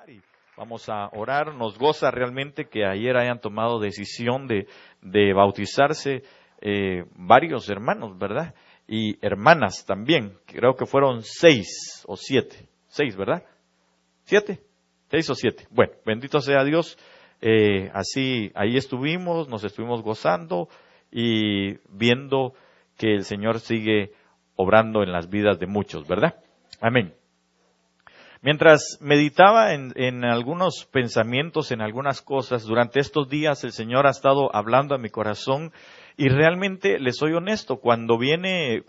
Y vamos a orar. Nos goza realmente que ayer hayan tomado decisión de bautizarse varios hermanos, ¿verdad? Y hermanas también. Creo que fueron 6 o 7. 6, ¿verdad? ¿7? 6 o 7. Bueno, bendito sea Dios. Así, ahí estuvimos, nos estuvimos gozando y viendo que el Señor sigue obrando en las vidas de muchos, ¿verdad? Amén. Mientras meditaba en algunos pensamientos, en algunas cosas, durante estos días el Señor ha estado hablando a mi corazón y realmente, les soy honesto, cuando viene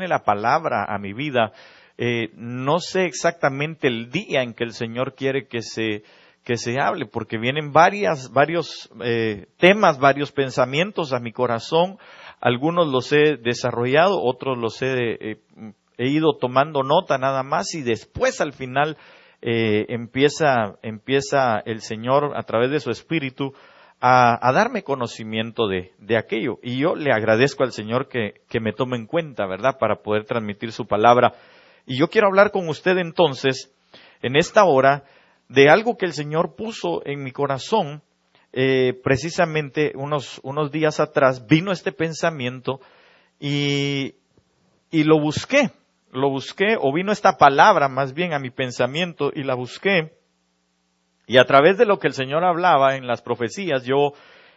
la palabra a mi vida, no sé exactamente el día en que el Señor quiere que se hable, porque vienen varios temas, varios pensamientos a mi corazón. Algunos los he desarrollado, otros los he ido tomando nota nada más y después al final empieza el Señor a través de su Espíritu a darme conocimiento de aquello. Y yo le agradezco al Señor que me tome en cuenta, ¿verdad?, para poder transmitir su palabra. Y yo quiero hablar con usted entonces, en esta hora, de algo que el Señor puso en mi corazón. Precisamente unos días atrás vino este pensamiento y lo busqué, o vino esta palabra más bien a mi pensamiento y la busqué, y a través de lo que el Señor hablaba en las profecías, yo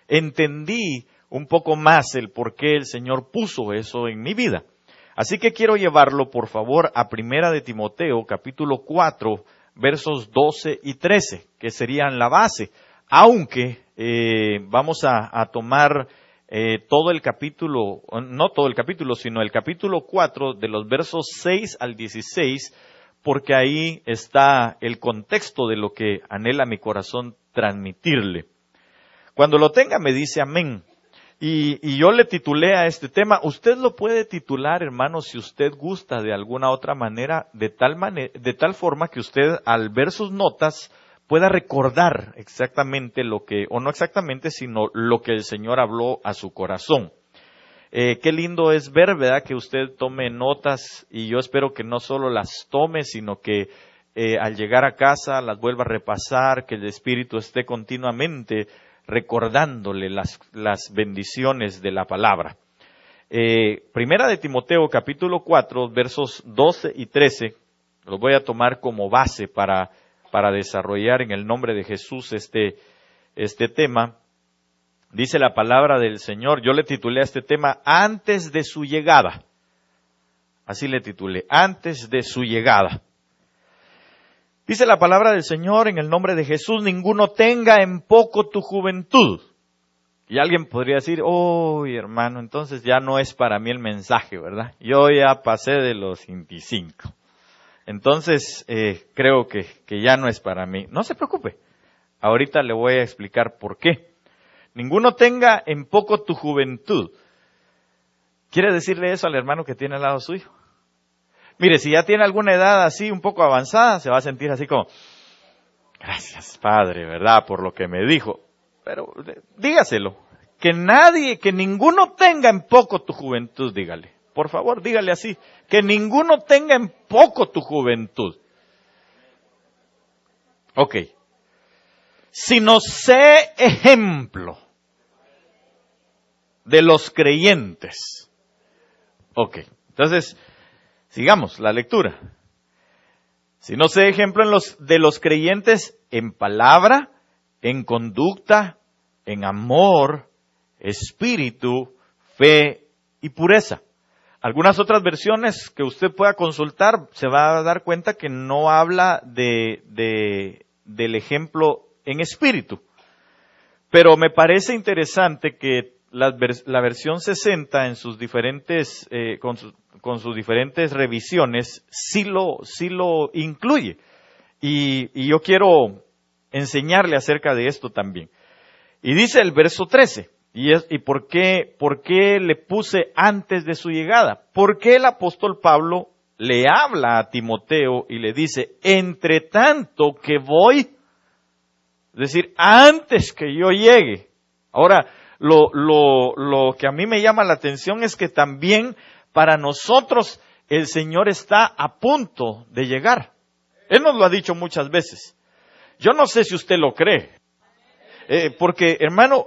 entendí un poco más el por qué el Señor puso eso en mi vida. Así que quiero llevarlo, por favor, a Primera de Timoteo, capítulo 4, versos 12 y 13, que serían la base, aunque vamos a tomar todo el capítulo, no todo el capítulo, sino el capítulo 4 de los versos 6 al 16, porque ahí está el contexto de lo que anhela mi corazón transmitirle. Cuando lo tenga me dice amén. Y yo le titulé a este tema, usted lo puede titular, hermano, si usted gusta de alguna otra manera, de tal forma que usted al ver sus notas pueda recordar exactamente o no exactamente, sino lo que el Señor habló a su corazón. Qué lindo es ver, ¿verdad?, que usted tome notas, y yo espero que no solo las tome, sino que al llegar a casa las vuelva a repasar, que el Espíritu esté continuamente recordándole las bendiciones de la palabra. Primera de Timoteo, capítulo 4, versos 12 y 13, los voy a tomar como base para desarrollar en el nombre de Jesús este tema. Dice la palabra del Señor, yo le titulé a este tema, antes de su llegada. Así le titulé, antes de su llegada. Dice la palabra del Señor en el nombre de Jesús, ninguno tenga en poco tu juventud. Y alguien podría decir, hermano, entonces ya no es para mí el mensaje, ¿verdad? Yo ya pasé de los 25. Entonces, creo que ya no es para mí. No se preocupe, ahorita le voy a explicar por qué. Ninguno tenga en poco tu juventud. ¿Quiere decirle eso al hermano que tiene al lado suyo? Mire, si ya tiene alguna edad así un poco avanzada, se va a sentir así como, gracias Padre, ¿verdad?, por lo que me dijo. Pero dígaselo, que ninguno tenga en poco tu juventud, dígale. Por favor, dígale así, que ninguno tenga en poco tu juventud. Ok. Sino sé ejemplo de los creyentes. Ok, entonces, sigamos la lectura. Si no sé ejemplo de los creyentes en palabra, en conducta, en amor, espíritu, fe y pureza. Algunas otras versiones que usted pueda consultar se va a dar cuenta que no habla del ejemplo en espíritu. Pero me parece interesante que la versión 60 en sus diferentes con sus diferentes revisiones sí lo incluye, y yo quiero enseñarle acerca de esto también. Y dice el verso 13, y ¿por qué le puse antes de su llegada? Porque el apóstol Pablo le habla a Timoteo y le dice, entre tanto que voy, es decir, antes que yo llegue. Ahora, lo que a mí me llama la atención es que también para nosotros el Señor está a punto de llegar. Él nos lo ha dicho muchas veces. Yo no sé si usted lo cree. Porque, hermano,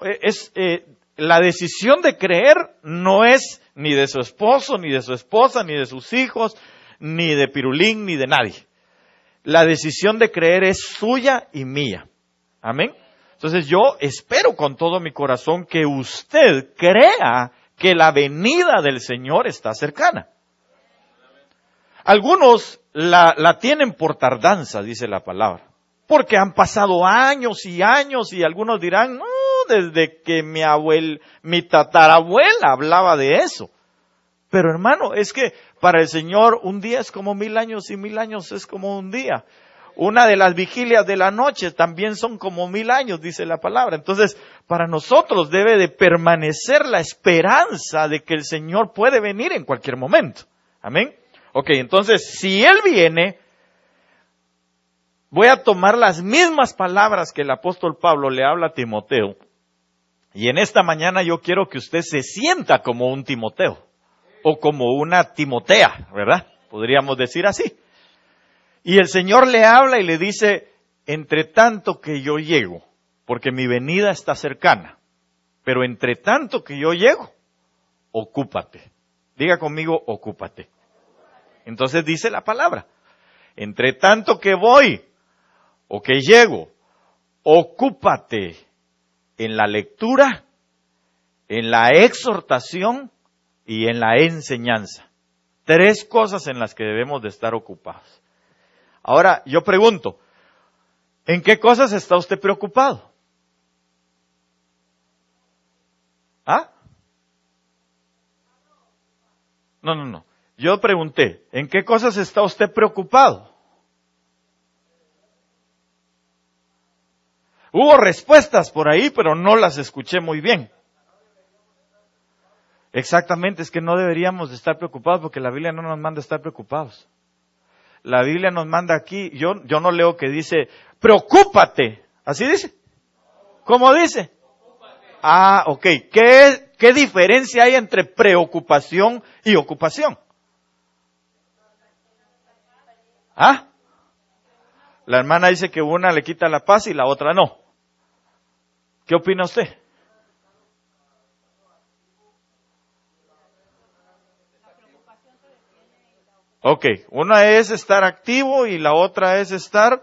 la decisión de creer no es ni de su esposo, ni de su esposa, ni de sus hijos, ni de Pirulín, ni de nadie. La decisión de creer es suya y mía. Amén. Entonces yo espero con todo mi corazón que usted crea que la venida del Señor está cercana. Algunos la tienen por tardanza, dice la palabra. Porque han pasado años y años y algunos dirán, no, desde que mi tatarabuela hablaba de eso. Pero hermano, es que para el Señor un día es como 1000 años y 1000 años es como un día. Una de las vigilias de la noche también son como 1000 años, dice la palabra. Entonces, para nosotros debe de permanecer la esperanza de que el Señor puede venir en cualquier momento. Amén. Ok, entonces, si Él viene, voy a tomar las mismas palabras que el apóstol Pablo le habla a Timoteo. Y en esta mañana yo quiero que usted se sienta como un Timoteo. O como una Timotea, ¿verdad? Podríamos decir así. Y el Señor le habla y le dice, entre tanto que yo llego, porque mi venida está cercana, pero entre tanto que yo llego, ocúpate. Diga conmigo, ocúpate. Entonces dice la palabra, entre tanto que voy o que llego, ocúpate en la lectura, en la exhortación y en la enseñanza. 3 cosas en las que debemos de estar ocupados. Ahora, yo pregunto, ¿en qué cosas está usted preocupado? ¿Ah? No. Yo pregunté, ¿en qué cosas está usted preocupado? Hubo respuestas por ahí, pero no las escuché muy bien. Exactamente, es que no deberíamos de estar preocupados porque la Biblia no nos manda a estar preocupados. La Biblia nos manda aquí, yo no leo que dice, preocúpate. ¿Así dice? ¿Cómo dice? Ah, ok. ¿Qué diferencia hay entre preocupación y ocupación? ¿Ah? La hermana dice que una le quita la paz y la otra no. ¿Qué opina usted? Ok, una es estar activo y la otra es estar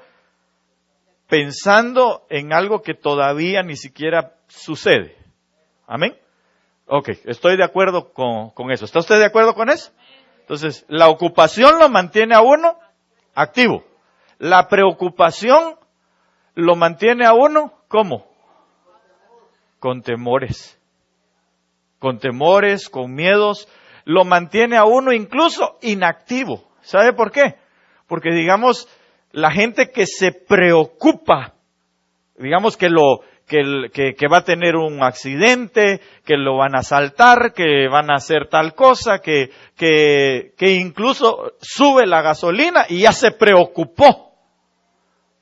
pensando en algo que todavía ni siquiera sucede. ¿Amén? Ok, estoy de acuerdo con eso. ¿Está usted de acuerdo con eso? Entonces, la ocupación lo mantiene a uno activo. La preocupación lo mantiene a uno, ¿cómo? Con temores. Con temores, con miedos. Lo mantiene a uno incluso inactivo. ¿Sabe por qué? Porque digamos, la gente que se preocupa, digamos que va a tener un accidente, que lo van a asaltar, que van a hacer tal cosa, que incluso sube la gasolina y ya se preocupó.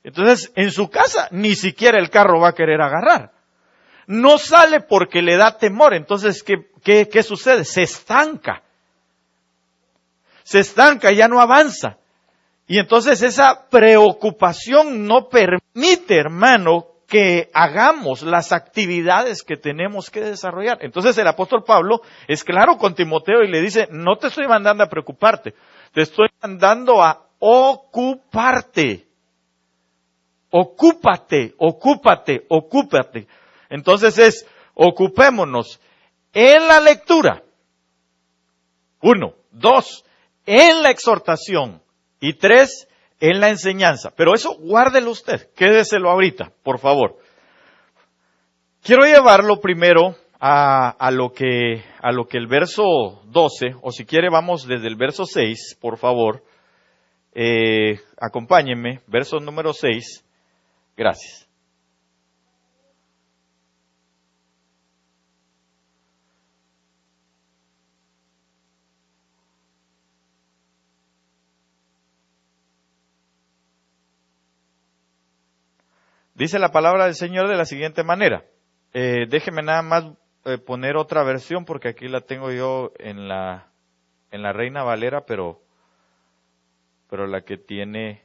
Entonces, en su casa ni siquiera el carro va a querer agarrar. No sale porque le da temor. Entonces, ¿qué sucede? Se estanca. Se estanca, ya no avanza. Y entonces esa preocupación no permite, hermano, que hagamos las actividades que tenemos que desarrollar. Entonces el apóstol Pablo es claro con Timoteo y le dice, no te estoy mandando a preocuparte, te estoy mandando a ocuparte. Ocúpate. Entonces ocupémonos en la lectura. 1, 2, en la exhortación. Y 3, en la enseñanza. Pero eso guárdelo usted, quédeselo ahorita, por favor. Quiero llevarlo primero a lo que el verso 12, o si quiere vamos desde el verso 6, por favor. Acompáñenme, verso número 6. Gracias. Dice la palabra del Señor de la siguiente manera. Déjeme nada más poner otra versión porque aquí la tengo yo en la Reina Valera, pero la que tiene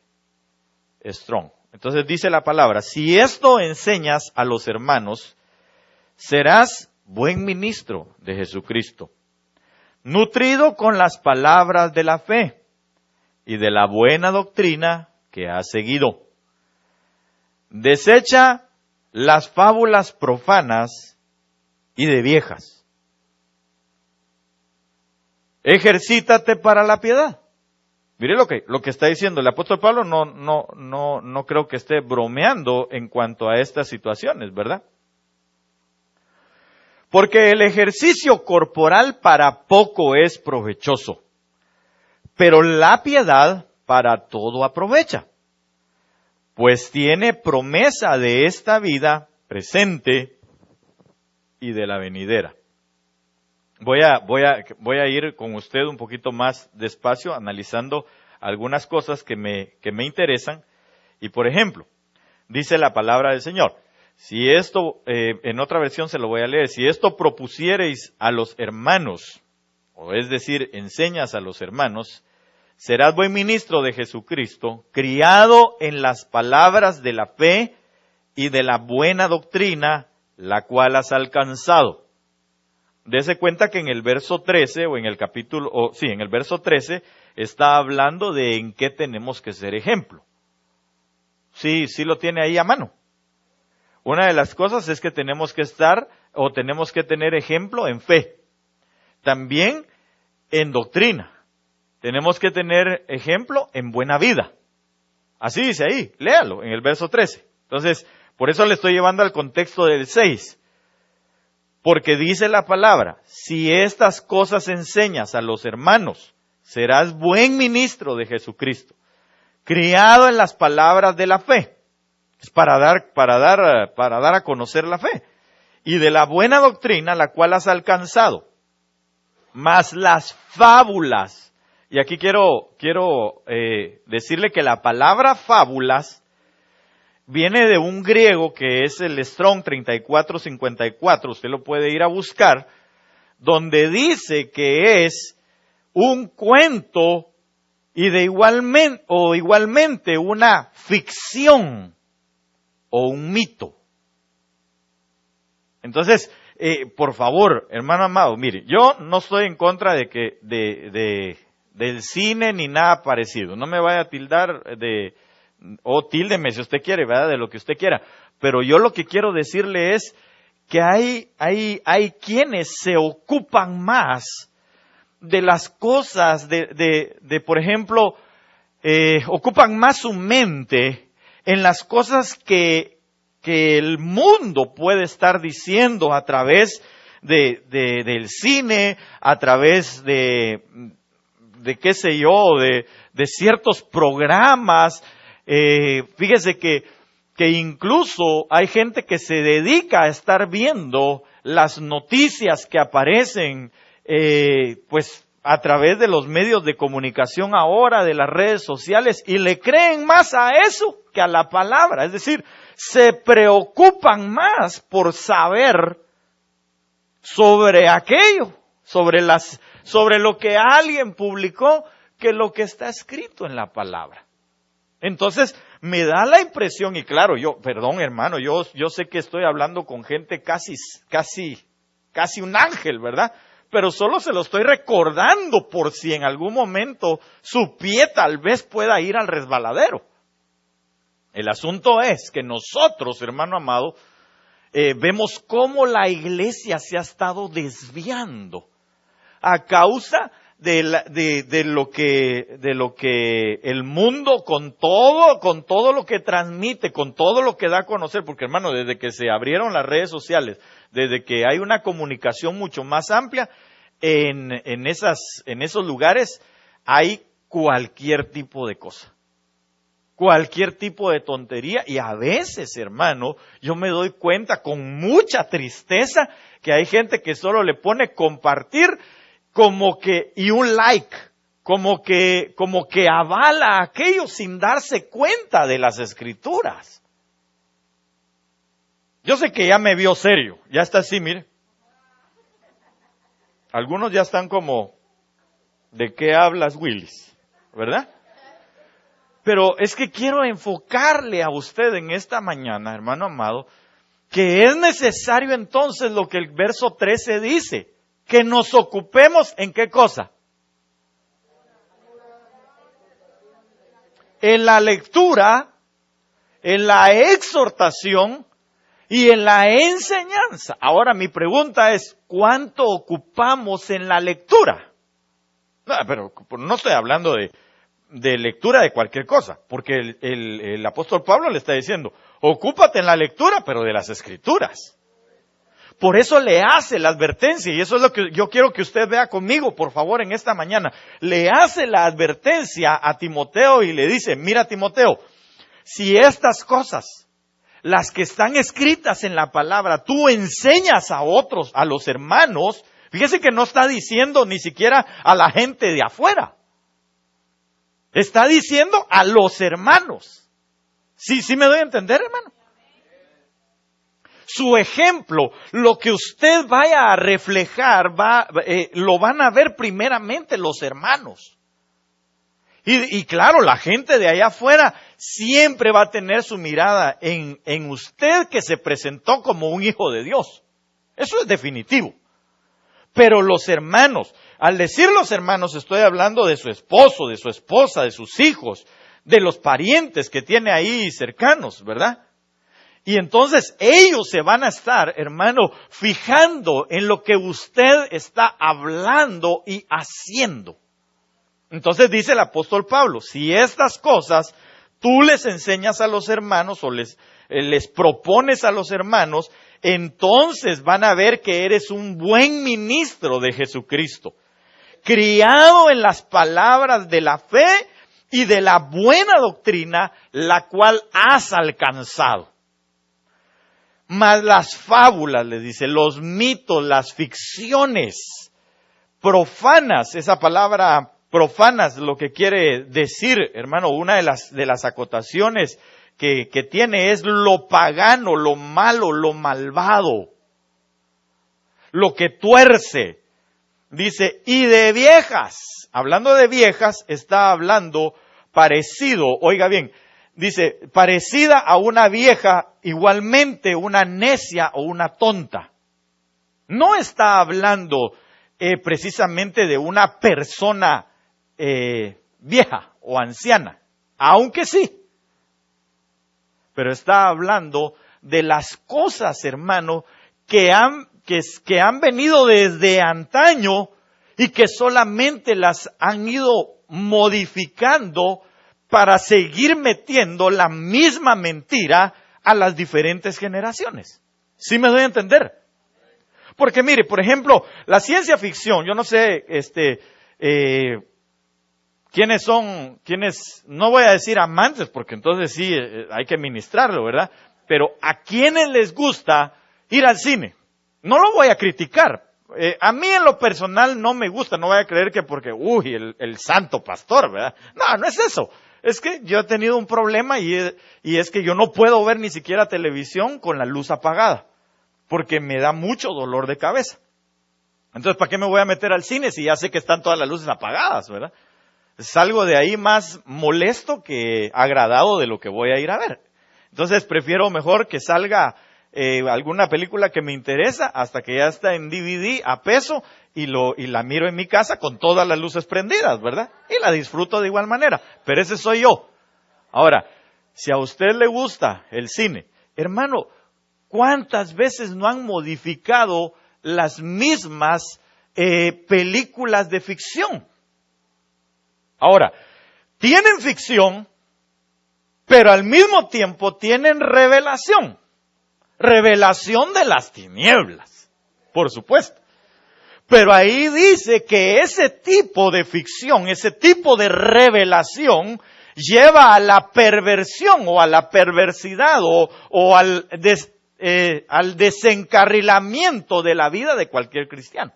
Strong. Entonces dice la palabra, si esto enseñas a los hermanos, serás buen ministro de Jesucristo, nutrido con las palabras de la fe y de la buena doctrina que has seguido. Desecha las fábulas profanas y de viejas. Ejercítate para la piedad. Mire lo que está diciendo el apóstol Pablo, no creo que esté bromeando en cuanto a estas situaciones, ¿verdad? Porque el ejercicio corporal para poco es provechoso, pero la piedad para todo aprovecha, pues tiene promesa de esta vida presente y de la venidera. Voy a ir con usted un poquito más despacio, analizando algunas cosas que me interesan. Y por ejemplo, dice la palabra del Señor, si esto, en otra versión se lo voy a leer, si esto propusiereis a los hermanos, o es decir, enseñas a los hermanos, serás buen ministro de Jesucristo, criado en las palabras de la fe y de la buena doctrina, la cual has alcanzado. Dese cuenta que en el verso 13, o en el capítulo, en el verso 13, está hablando de en qué tenemos que ser ejemplo. Sí lo tiene ahí a mano. Una de las cosas es que tenemos que tenemos que tener ejemplo en fe. También en doctrina. Tenemos que tener ejemplo en buena vida. Así dice ahí, léalo, en el verso 13. Entonces, por eso le estoy llevando al contexto del 6. Porque dice la palabra, si estas cosas enseñas a los hermanos, serás buen ministro de Jesucristo, criado en las palabras de la fe. Es para dar a conocer la fe. Y de la buena doctrina, la cual has alcanzado. Más las fábulas. Y aquí quiero decirle que la palabra fábulas viene de un griego que es el Strong 3454, usted lo puede ir a buscar, donde dice que es un cuento y igualmente una ficción o un mito. Entonces, por favor, hermano amado, mire, yo no estoy en contra del cine ni nada parecido. No me vaya a tildar tíldeme si usted quiere, ¿verdad? De lo que usted quiera. Pero yo lo que quiero decirle es que hay quienes se ocupan más de las cosas, por ejemplo, ocupan más su mente en las cosas que el mundo puede estar diciendo a través del cine, a través de qué sé yo, de ciertos programas. Fíjese que incluso hay gente que se dedica a estar viendo las noticias que aparecen, pues a través de los medios de comunicación ahora, de las redes sociales, y le creen más a eso que a la palabra. Es decir, se preocupan más por saber sobre aquello, sobre lo que alguien publicó, que lo que está escrito en la palabra. Entonces, me da la impresión, y claro, perdón hermano, yo sé que estoy hablando con gente casi un ángel, ¿verdad? Pero solo se lo estoy recordando por si en algún momento su pie tal vez pueda ir al resbaladero. El asunto es que nosotros, hermano amado, vemos cómo la iglesia se ha estado desviando a causa de lo que el mundo, con todo lo que transmite, con todo lo que da a conocer, porque hermano, desde que se abrieron las redes sociales, desde que hay una comunicación mucho más amplia, en esos lugares hay cualquier tipo de cosa, cualquier tipo de tontería, y a veces, hermano, yo me doy cuenta con mucha tristeza que hay gente que solo le pone compartir y un like, como que avala aquello sin darse cuenta de las escrituras. Yo sé que ya me vio serio, ya está así, mire. Algunos ya están como, ¿de qué hablas, Willis? ¿Verdad? Pero es que quiero enfocarle a usted en esta mañana, hermano amado, que es necesario entonces lo que el verso 13 dice, que nos ocupemos en qué cosa. En la lectura, en la exhortación y en la enseñanza. Ahora mi pregunta es, ¿cuánto ocupamos en la lectura? No, pero no estoy hablando de lectura de cualquier cosa, porque el apóstol Pablo le está diciendo, ocúpate en la lectura, pero de las Escrituras. Por eso le hace la advertencia, y eso es lo que yo quiero que usted vea conmigo, por favor, en esta mañana. Le hace la advertencia a Timoteo y le dice, mira Timoteo, si estas cosas, las que están escritas en la palabra, tú enseñas a otros, a los hermanos, fíjese que no está diciendo ni siquiera a la gente de afuera. Está diciendo a los hermanos. ¿Sí me doy a entender, hermano? Su ejemplo, lo que usted vaya a reflejar, lo van a ver primeramente los hermanos. Y claro, la gente de allá afuera siempre va a tener su mirada en usted que se presentó como un hijo de Dios. Eso es definitivo. Pero los hermanos, al decir los hermanos, estoy hablando de su esposo, de su esposa, de sus hijos, de los parientes que tiene ahí cercanos, ¿verdad? Y entonces ellos se van a estar, hermano, fijando en lo que usted está hablando y haciendo. Entonces dice el apóstol Pablo, si estas cosas tú les enseñas a los hermanos o les propones a los hermanos, entonces van a ver que eres un buen ministro de Jesucristo, criado en las palabras de la fe y de la buena doctrina, la cual has alcanzado. Mas las fábulas, le dice, los mitos, las ficciones profanas, esa palabra profanas lo que quiere decir, hermano, una de las acotaciones que tiene es lo pagano, lo malo, lo malvado, lo que tuerce. Dice, y de viejas, hablando de viejas, está hablando parecido, oiga bien, dice, parecida a una vieja, igualmente una necia o una tonta. No está hablando precisamente de una persona vieja o anciana, aunque sí. Pero está hablando de las cosas, hermano, que han venido desde antaño y que solamente las han ido modificando para seguir metiendo la misma mentira a las diferentes generaciones. ¿Sí me doy a entender? Porque mire, por ejemplo, la ciencia ficción, yo no sé, quiénes, no voy a decir amantes, porque entonces sí, hay que ministrarlo, ¿verdad? Pero ¿a quiénes les gusta ir al cine? No lo voy a criticar. A mí en lo personal no me gusta, no voy a creer que porque, el santo pastor, ¿verdad? No es eso. Es que yo he tenido un problema y es que yo no puedo ver ni siquiera televisión con la luz apagada, porque me da mucho dolor de cabeza. Entonces, ¿para qué me voy a meter al cine si ya sé que están todas las luces apagadas, verdad? Salgo de ahí más molesto que agradado de lo que voy a ir a ver. Entonces, prefiero mejor que salga alguna película que me interesa hasta que ya está en DVD a peso y la miro en mi casa con todas las luces prendidas, ¿verdad? Y la disfruto de igual manera, pero ese soy yo. Ahora, si a usted le gusta el cine, hermano, ¿cuántas veces no han modificado las mismas películas de ficción? Ahora, tienen ficción, pero al mismo tiempo tienen revelación. Revelación de las tinieblas, por supuesto. Pero ahí dice que ese tipo de ficción, ese tipo de revelación, lleva a la perversión o a la perversidad o al desencarrilamiento de la vida de cualquier cristiano.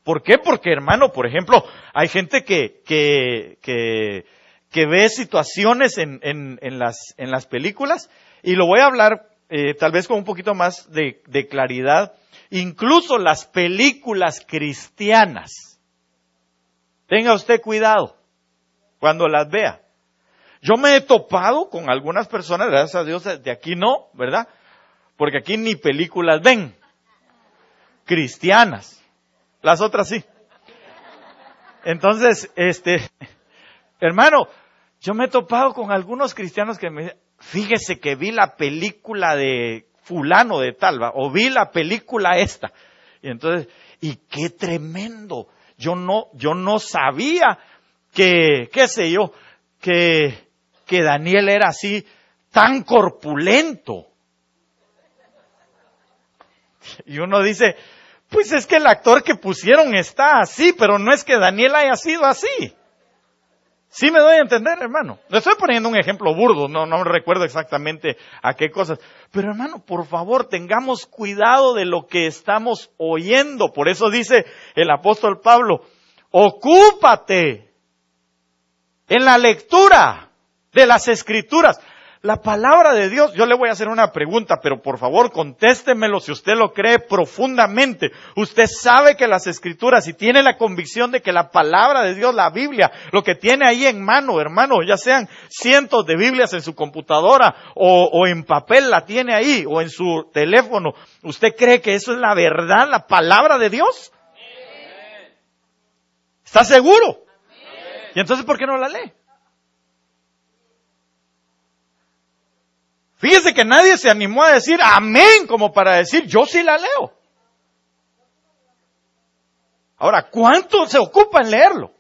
¿Por qué? Porque, hermano, por ejemplo, hay gente que ve situaciones en las películas, y lo voy a hablar tal vez con un poquito más de claridad, incluso las películas cristianas. Tenga usted cuidado cuando las vea. Yo me he topado con algunas personas, gracias a Dios, de aquí no, ¿verdad? Porque aquí ni películas ven, cristianas, las otras sí. Entonces, hermano, yo me he topado con algunos cristianos que me dicen, fíjese que vi la película de fulano de tal, ¿va? O vi la película esta. Y entonces, y qué tremendo. Yo no sabía que, qué sé yo, que Daniel era así, tan corpulento. Y uno dice, pues es que el actor que pusieron está así, pero no es que Daniel haya sido así. Sí me doy a entender, hermano. Le estoy poniendo un ejemplo burdo, no recuerdo exactamente a qué cosas. Pero hermano, por favor, tengamos cuidado de lo que estamos oyendo. Por eso dice el apóstol Pablo, ocúpate en la lectura de las Escrituras. La palabra de Dios, yo le voy a hacer una pregunta, pero por favor contéstemelo si usted lo cree profundamente. Usted sabe que las Escrituras, y tiene la convicción de que la palabra de Dios, la Biblia, lo que tiene ahí en mano, hermano, ya sean cientos de Biblias en su computadora o en papel la tiene ahí, o en su teléfono, ¿usted cree que eso es la verdad, la palabra de Dios? ¿Está seguro? ¿Y entonces por qué no la lee? Fíjese que nadie se animó a decir amén como para decir yo sí la leo. Ahora, ¿cuánto se ocupa en leerlo?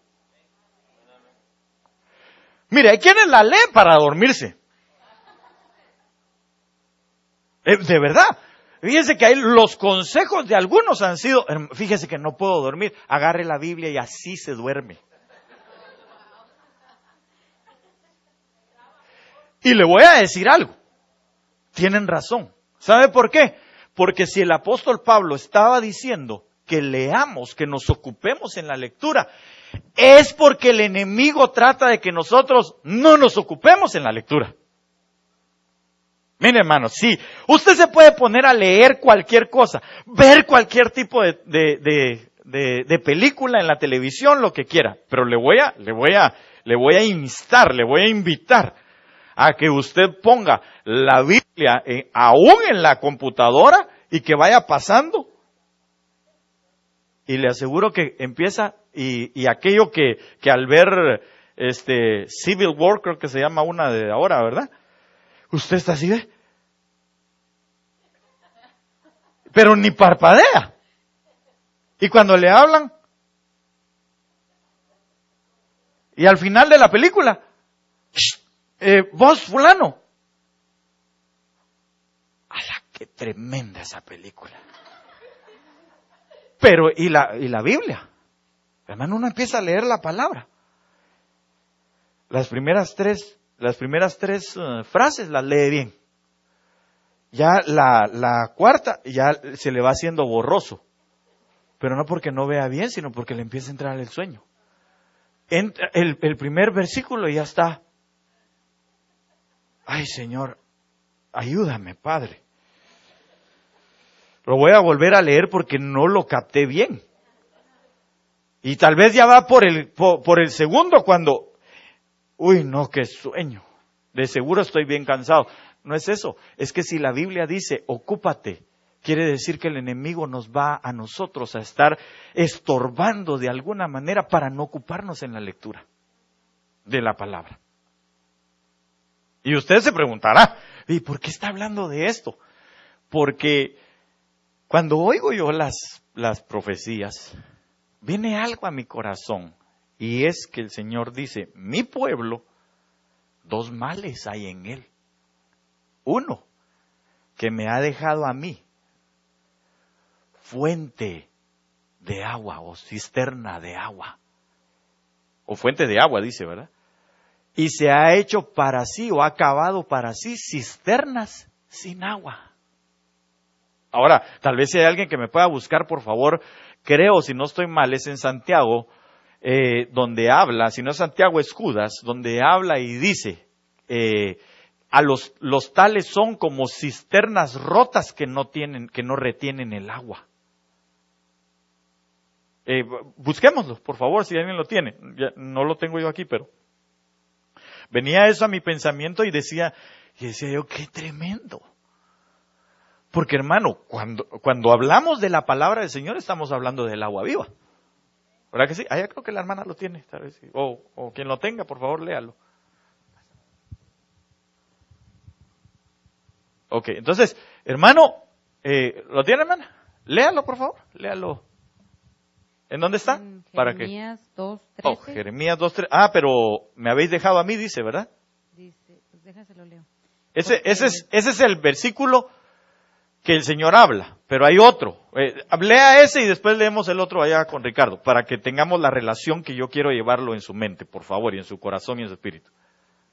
Mire, hay quienes la leen para dormirse. De verdad. Fíjese que hay los consejos de algunos han sido, fíjese que no puedo dormir, agarre la Biblia y así se duerme. Y le voy a decir algo. Tienen razón. ¿Sabe por qué? Porque si el apóstol Pablo estaba diciendo que leamos, que nos ocupemos en la lectura, es porque el enemigo trata de que nosotros no nos ocupemos en la lectura. Mire, hermano, sí, usted se puede poner a leer cualquier cosa, ver cualquier tipo de película en la televisión, lo que quiera, pero le voy a instar, le voy a invitar a que usted ponga la Biblia aún en la computadora y que vaya pasando. Y le aseguro que empieza, y aquello que al ver Civil War, creo que se llama una de ahora, ¿verdad? Usted está así, ¿ve? Pero ni parpadea. Y cuando le hablan, y al final de la película, vos fulano. ¡Hala, qué tremenda esa película! Pero, ¿y la Biblia? Hermano, uno empieza a leer la palabra. Las primeras tres frases las lee bien. Ya la cuarta, ya se le va haciendo borroso. Pero no porque no vea bien, sino porque le empieza a entrar el sueño. El primer versículo ya está. Ay, Señor, ayúdame, Padre. Lo voy a volver a leer porque no lo capté bien. Y tal vez ya va por el segundo cuando, uy, no, qué sueño. De seguro estoy bien cansado. No es eso. Es que si la Biblia dice, ocúpate, quiere decir que el enemigo nos va a nosotros a estar estorbando de alguna manera para no ocuparnos en la lectura de la palabra. Y usted se preguntará, ¿y por qué está hablando de esto? Porque cuando oigo yo las profecías, viene algo a mi corazón. Y es que el Señor dice, mi pueblo, dos males hay en él. Uno, que me ha dejado a mí fuente de agua o cisterna de agua. O fuente de agua, dice, ¿verdad? Y se ha hecho para sí o ha cavado para sí cisternas sin agua. Ahora, tal vez si hay alguien que me pueda buscar, por favor, creo, si no estoy mal, es en Santiago, donde habla, si no es Santiago es Judas, donde habla y dice, a los tales son como cisternas rotas que no retienen el agua. Busquémoslo, por favor, si alguien lo tiene. Ya, no lo tengo yo aquí, pero venía eso a mi pensamiento y decía yo, qué tremendo. Porque hermano, cuando hablamos de la palabra del Señor, estamos hablando del agua viva. ¿Verdad que sí? Allá creo que la hermana lo tiene, tal vez, sí. O quien lo tenga, por favor, léalo. Ok, entonces, hermano, ¿lo tiene, hermana? Léalo, por favor, léalo. ¿En dónde está? Jeremías 2:13. Oh, Jeremías 2:13. Ah, pero me habéis dejado a mí, dice, ¿verdad? Dice, pues déjaselo leo. Ese es el versículo que el Señor habla, pero hay otro. Lea ese y después leemos el otro allá con Ricardo, para que tengamos la relación que yo quiero llevarlo en su mente, por favor, y en su corazón y en su espíritu.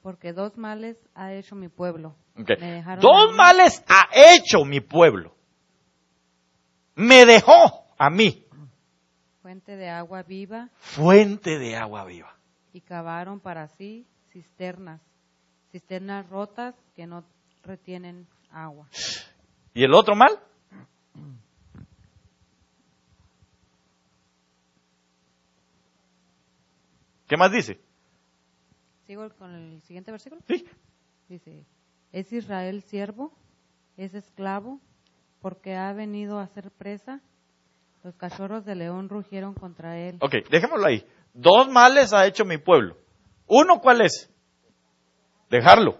Porque 2 males ha hecho mi pueblo. Okay. Me dejaron 2 males ha hecho mi pueblo. Me dejó a mí. Fuente de agua viva. Fuente de agua viva. Y cavaron para sí cisternas rotas que no retienen agua. ¿Y el otro mal? ¿Qué más dice? ¿Sigo con el siguiente versículo? Sí. Dice, ¿es Israel siervo? ¿Es esclavo? Porque ha venido a ser presa. Los cachorros de león rugieron contra él. Ok, dejémoslo ahí. 2 males ha hecho mi pueblo. Uno, ¿cuál es? Dejarlo.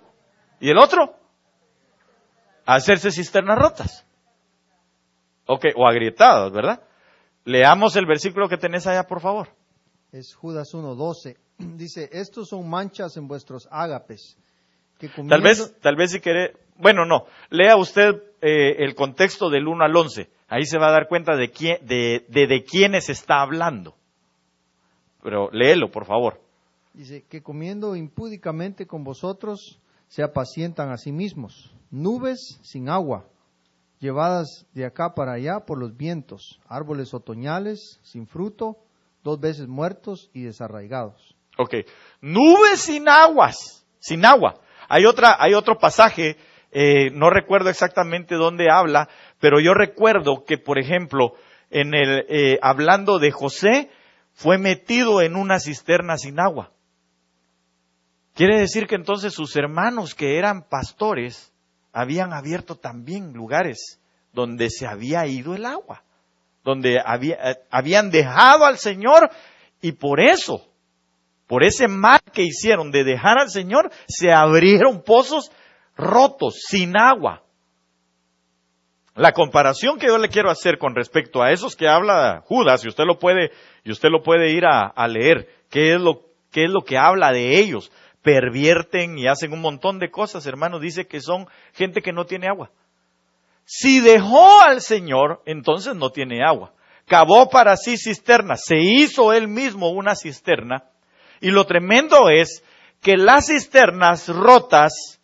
¿Y el otro? Hacerse cisternas rotas. Ok, o agrietadas, ¿verdad? Leamos el versículo que tenés allá, por favor. Es Judas 1:12. Dice, estos son manchas en vuestros ágapes. Que comiendo... Tal vez si quiere, bueno, no. Lea usted el contexto del 1 al 11. Ahí se va a dar cuenta de quiénes está hablando. Pero léelo, por favor. Dice, que comiendo impúdicamente con vosotros se apacientan a sí mismos. Nubes sin agua, llevadas de acá para allá por los vientos. Árboles otoñales sin fruto, 2 veces muertos y desarraigados. Ok, nubes sin aguas, sin agua. Hay otro pasaje, no recuerdo exactamente dónde habla, pero yo recuerdo que, por ejemplo, hablando de José, fue metido en una cisterna sin agua. Quiere decir que entonces sus hermanos que eran pastores habían abierto también lugares donde se había ido el agua, donde habían dejado al Señor, y por ese mal que hicieron de dejar al Señor, se abrieron pozos rotos, sin agua. La comparación que yo le quiero hacer con respecto a esos que habla Judas, y usted lo puede ir a leer, qué es lo que habla de ellos. Pervierten y hacen un montón de cosas, hermanos. Dice que son gente que no tiene agua. Si dejó al Señor, entonces no tiene agua. Cavó para sí cisternas, se hizo él mismo una cisterna. Y lo tremendo es que las cisternas rotas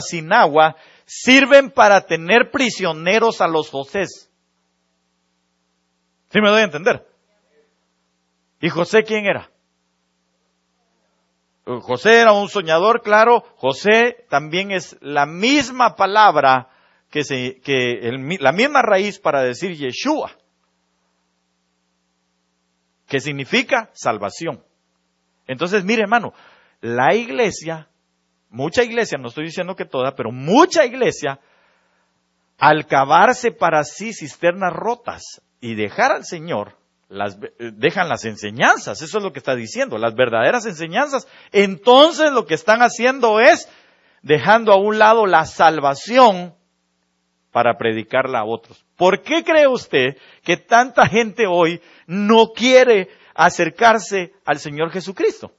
sin agua, sirven para tener prisioneros a los Josés. ¿Sí me doy a entender? ¿Y José quién era? José era un soñador, claro. José también es la misma palabra la misma raíz para decir Yeshua, que significa salvación. Entonces, mire, hermano, la iglesia, mucha iglesia, no estoy diciendo que toda, pero mucha iglesia, al cavarse para sí cisternas rotas y dejar al Señor, dejan las enseñanzas. Eso es lo que está diciendo, las verdaderas enseñanzas. Entonces lo que están haciendo es dejando a un lado la salvación para predicarla a otros. ¿Por qué cree usted que tanta gente hoy no quiere acercarse al Señor Jesucristo?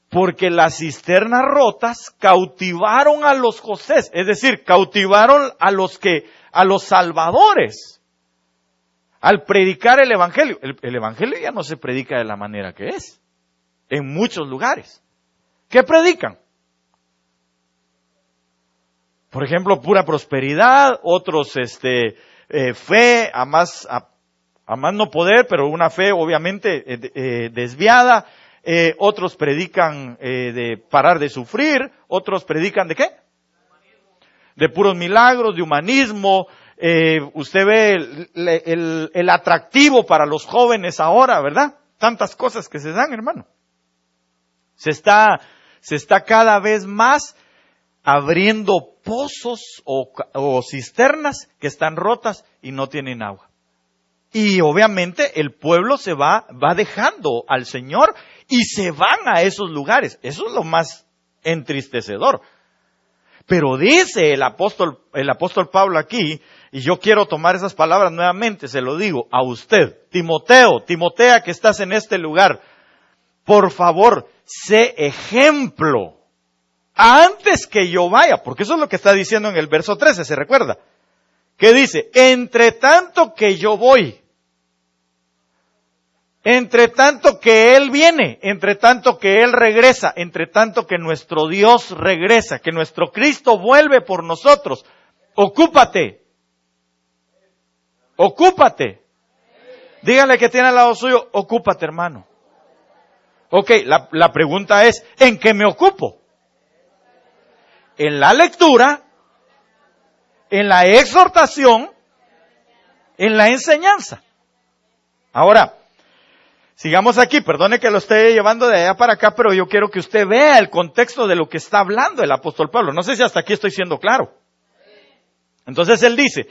Porque las cisternas rotas cautivaron a los Josés, es decir, cautivaron a los salvadores. Al predicar el Evangelio. El Evangelio ya no se predica de la manera que es. En muchos lugares. ¿Qué predican? Por ejemplo, pura prosperidad, otros fe, a más no poder, pero una fe obviamente desviada. Otros predican de parar de sufrir, otros predican ¿de qué? De puros milagros, de humanismo. Usted ve el atractivo para los jóvenes ahora, ¿verdad? tantas cosas que se dan, hermano. Se está cada vez más abriendo pozos o cisternas que están rotas y no tienen agua. Y obviamente el pueblo se va dejando al Señor y se van a esos lugares. Eso es lo más entristecedor. Pero dice el apóstol Pablo aquí, y yo quiero tomar esas palabras nuevamente, se lo digo a usted, Timotea que estás en este lugar, por favor, sé ejemplo antes que yo vaya, porque eso es lo que está diciendo en el verso 13, ¿se recuerda? Que dice, entre tanto que yo voy, entre tanto que Él viene, entre tanto que Él regresa, entre tanto que nuestro Dios regresa, que nuestro Cristo vuelve por nosotros, ocúpate. Dígale que tiene al lado suyo, ocúpate, hermano. Ok, la pregunta es, ¿en qué me ocupo? En la lectura, en la exhortación, en la enseñanza. Ahora, sigamos aquí, perdone que lo esté llevando de allá para acá, pero yo quiero que usted vea el contexto de lo que está hablando el apóstol Pablo. No sé si hasta aquí estoy siendo claro. Entonces él dice,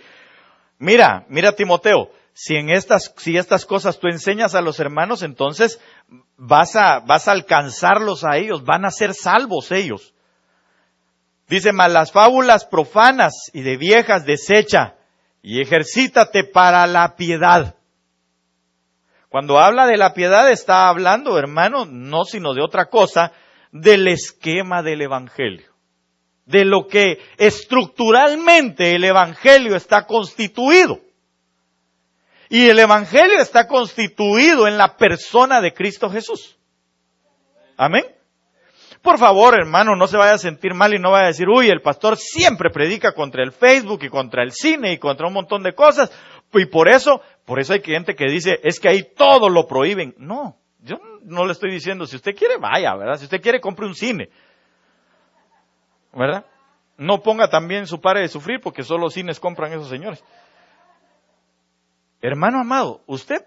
mira Timoteo, si estas cosas tú enseñas a los hermanos, entonces vas a alcanzarlos a ellos, van a ser salvos ellos. Dice, mas las fábulas profanas y de viejas desecha y ejercítate para la piedad. Cuando habla de la piedad está hablando, hermano, no sino de otra cosa, del esquema del Evangelio. De lo que estructuralmente el Evangelio está constituido. Y el Evangelio está constituido en la persona de Cristo Jesús. Amén. Por favor, hermano, no se vaya a sentir mal y no vaya a decir, uy, el pastor siempre predica contra el Facebook y contra el cine y contra un montón de cosas. Y por eso hay gente que dice, es que ahí todo lo prohíben. No, yo no le estoy diciendo, si usted quiere, vaya, ¿verdad? Si usted quiere, compre un cine. ¿Verdad? No ponga también su pare de sufrir porque solo cines compran esos señores. Hermano amado, usted,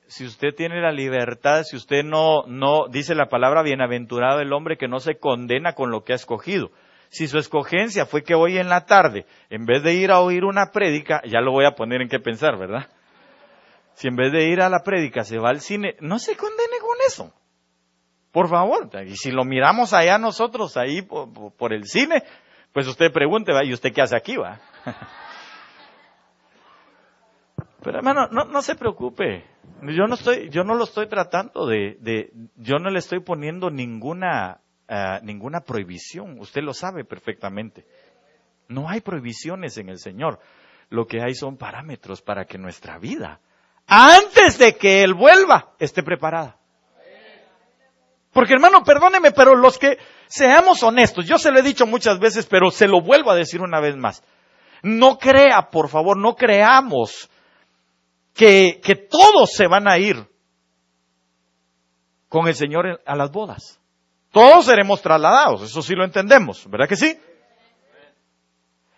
si usted tiene la libertad, si usted no dice la palabra, bienaventurado el hombre que no se condena con lo que ha escogido. Si su escogencia fue que hoy en la tarde, en vez de ir a oír una prédica, ya lo voy a poner en qué pensar, ¿verdad? Si en vez de ir a la prédica se va al cine, no se condene con eso. Por favor. Y si lo miramos allá nosotros, ahí por el cine, pues usted pregunte, ¿va? ¿Y usted qué hace aquí, va? Pero hermano, no se preocupe. Yo no lo estoy tratando yo no le estoy poniendo ninguna prohibición. Usted lo sabe perfectamente. No hay prohibiciones en el Señor. Lo que hay son parámetros para que nuestra vida, antes de que Él vuelva, esté preparada. Porque hermano, perdóneme, pero los que seamos honestos, yo se lo he dicho muchas veces, pero se lo vuelvo a decir una vez más. No crea, por favor, no creamos que todos se van a ir con el Señor a las bodas. Todos seremos trasladados, eso sí lo entendemos, ¿verdad que sí?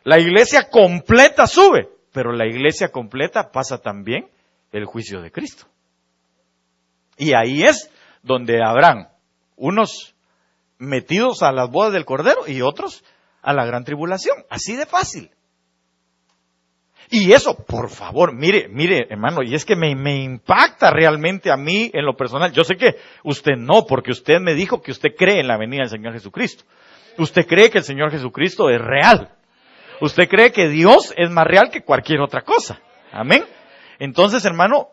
La iglesia completa sube, pero la iglesia completa pasa también el juicio de Cristo. Y ahí es donde habrán unos metidos a las bodas del Cordero y otros a la gran tribulación, así de fácil. Y eso, por favor, mire, hermano, y es que me impacta realmente a mí en lo personal. Yo sé que usted no, porque usted me dijo que usted cree en la venida del Señor Jesucristo. Usted cree que el Señor Jesucristo es real. Usted cree que Dios es más real que cualquier otra cosa. Amén. Entonces, hermano,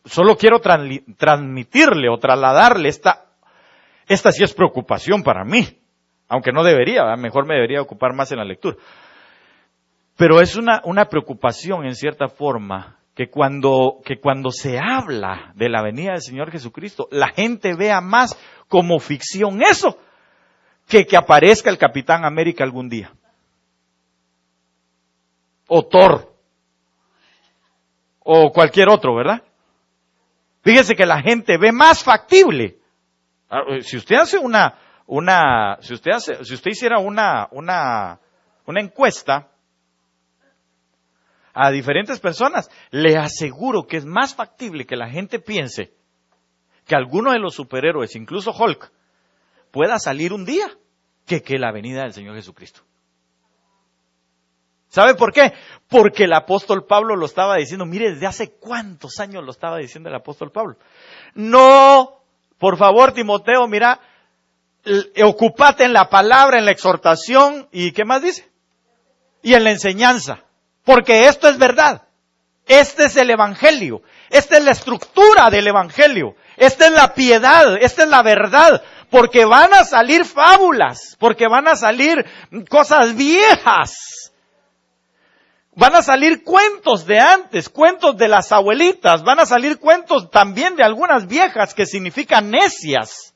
solo quiero transmitirle o trasladarle esta sí es preocupación para mí. Aunque no debería, ¿verdad? Mejor me debería ocupar más en la lectura. Pero es una preocupación en cierta forma que cuando se habla de la venida del Señor Jesucristo, la gente vea más como ficción eso que aparezca el Capitán América algún día. O Thor. O cualquier otro, ¿verdad? Fíjese que la gente ve más factible. Si usted hace si usted hiciera una encuesta a diferentes personas, le aseguro que es más factible que la gente piense que alguno de los superhéroes, incluso Hulk, pueda salir un día que la venida del Señor Jesucristo. ¿Sabe por qué? Porque el apóstol Pablo lo estaba diciendo. Mire, desde hace cuántos años lo estaba diciendo el apóstol Pablo. No, por favor, Timoteo, mira, ocúpate en la palabra, en la exhortación, ¿y qué más dice? Y en la enseñanza. Porque esto es verdad. Este es el evangelio. Esta es la estructura del evangelio. Esta es la piedad. Esta es la verdad. Porque van a salir fábulas. Porque van a salir cosas viejas. Van a salir cuentos de antes, cuentos de las abuelitas. Van a salir cuentos también de algunas viejas que significan necias.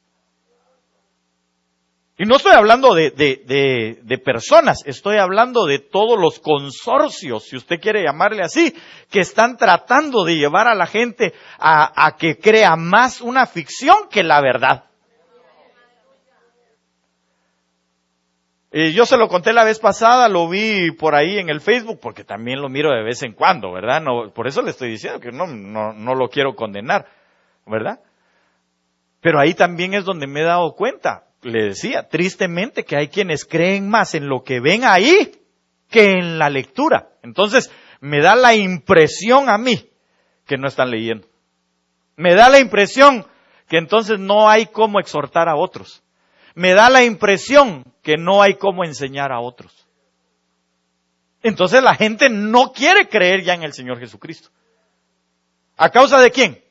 Y no estoy hablando de personas, estoy hablando de todos los consorcios, si usted quiere llamarle así, que están tratando de llevar a la gente a que crea más una ficción que la verdad. Yo se lo conté la vez pasada, lo vi por ahí en el Facebook, porque también lo miro de vez en cuando, ¿verdad? No, por eso le estoy diciendo que no lo quiero condenar, ¿verdad? Pero ahí también es donde me he dado cuenta, le decía, tristemente, que hay quienes creen más en lo que ven ahí que en la lectura. Entonces, me da la impresión a mí que no están leyendo. Me da la impresión que entonces no hay cómo exhortar a otros. Me da la impresión que no hay cómo enseñar a otros. Entonces la gente no quiere creer ya en el Señor Jesucristo. ¿A causa de quién?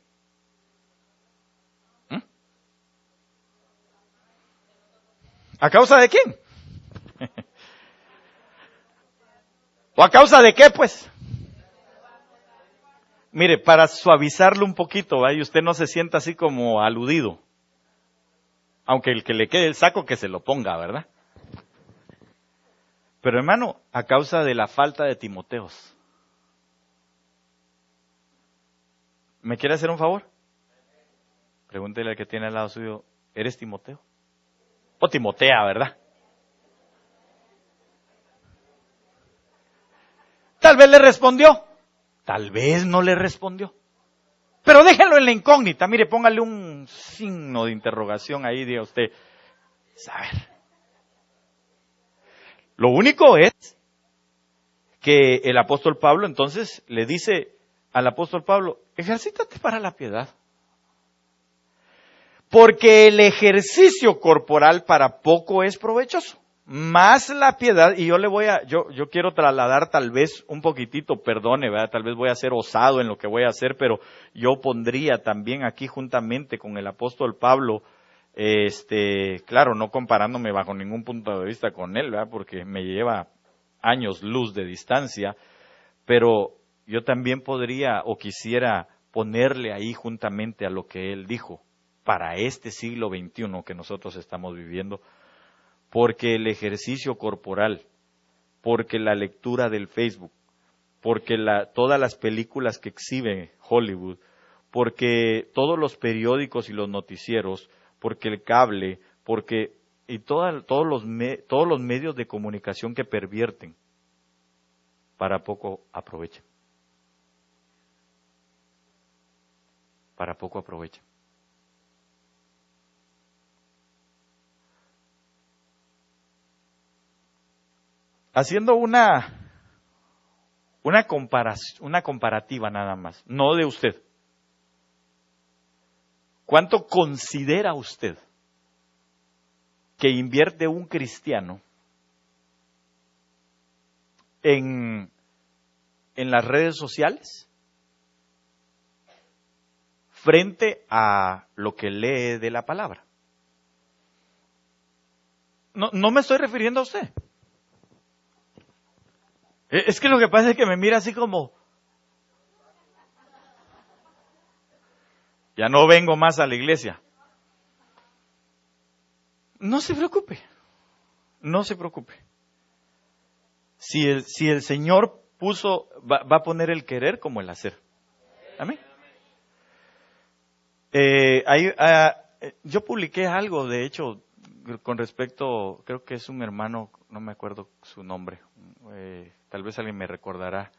¿A causa de quién? ¿O a causa de qué, pues? Mire, para suavizarlo un poquito, ¿va? Y usted no se sienta así como aludido. Aunque el que le quede el saco, que se lo ponga, ¿verdad? Pero hermano, a causa de la falta de Timoteos. ¿Me quiere hacer un favor? Pregúntele al que tiene al lado suyo, ¿eres Timoteo? O Timotea, ¿verdad? Tal vez le respondió, tal vez no le respondió. Pero déjenlo en la incógnita, mire, póngale un signo de interrogación ahí, diga usted, saber. Lo único es que el apóstol Pablo entonces le dice al apóstol Pablo, ejercítate para la piedad. Porque el ejercicio corporal para poco es provechoso, más la piedad, y yo quiero trasladar tal vez un poquitito, perdone, ¿verdad? Tal vez voy a ser osado en lo que voy a hacer, pero yo pondría también aquí juntamente con el apóstol Pablo, claro, no comparándome bajo ningún punto de vista con él, ¿verdad? Porque me lleva años luz de distancia, pero yo también podría o quisiera ponerle ahí juntamente a lo que él dijo para este siglo XXI que nosotros estamos viviendo, porque el ejercicio corporal, porque la lectura del Facebook, porque todas las películas que exhibe Hollywood, porque todos los periódicos y los noticieros, porque el cable, y todos los medios de comunicación que pervierten, para poco aprovechan. Para poco aprovechan. Haciendo una comparativa nada más, no de usted. ¿Cuánto considera usted que invierte un cristiano en las redes sociales frente a lo que lee de la palabra? No me estoy refiriendo a usted. Es que lo que pasa es que me mira así como, ya no vengo más a la iglesia. No se preocupe, no se preocupe. Si el Señor va a poner el querer como el hacer. Amén. Yo publiqué algo, de hecho, con respecto, creo que es un hermano, no me acuerdo su nombre, tal vez alguien me recordará,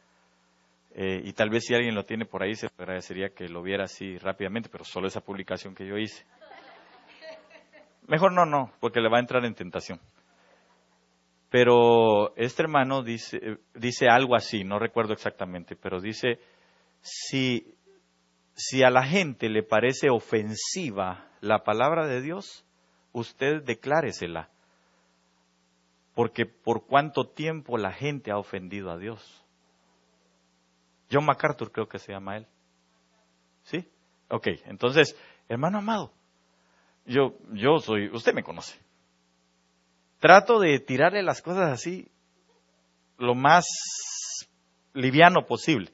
Y tal vez si alguien lo tiene por ahí, se agradecería que lo viera así rápidamente, pero solo esa publicación que yo hice. Mejor no, porque le va a entrar en tentación. Pero este hermano dice algo así, no recuerdo exactamente, pero dice, si a la gente le parece ofensiva la palabra de Dios, usted decláresela. Porque por cuánto tiempo la gente ha ofendido a Dios. John MacArthur creo que se llama él. ¿Sí? Ok, entonces, hermano amado, yo soy, usted me conoce. Trato de tirarle las cosas así lo más liviano posible,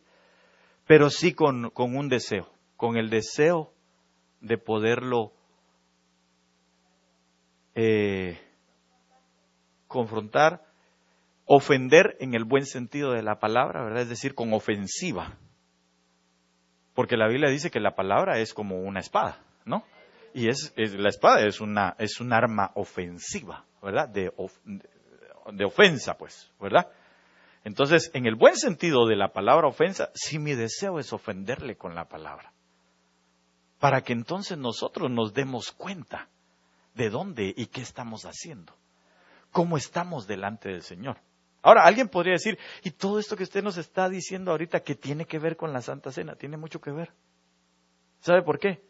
pero sí con un deseo, con el deseo de poderlo confrontar, ofender en el buen sentido de la palabra, ¿verdad? Es decir, con ofensiva. Porque la Biblia dice que la palabra es como una espada, ¿no? Y la espada es un arma ofensiva, ¿verdad? De ofensa, pues, ¿verdad? Entonces, en el buen sentido de la palabra ofensa, sí mi deseo es ofenderle con la palabra. Para que entonces nosotros nos demos cuenta de dónde y qué estamos haciendo. Cómo estamos delante del Señor. Ahora, alguien podría decir, y todo esto que usted nos está diciendo ahorita, ¿qué tiene que ver con la Santa Cena? Tiene mucho que ver. ¿Sabe por qué?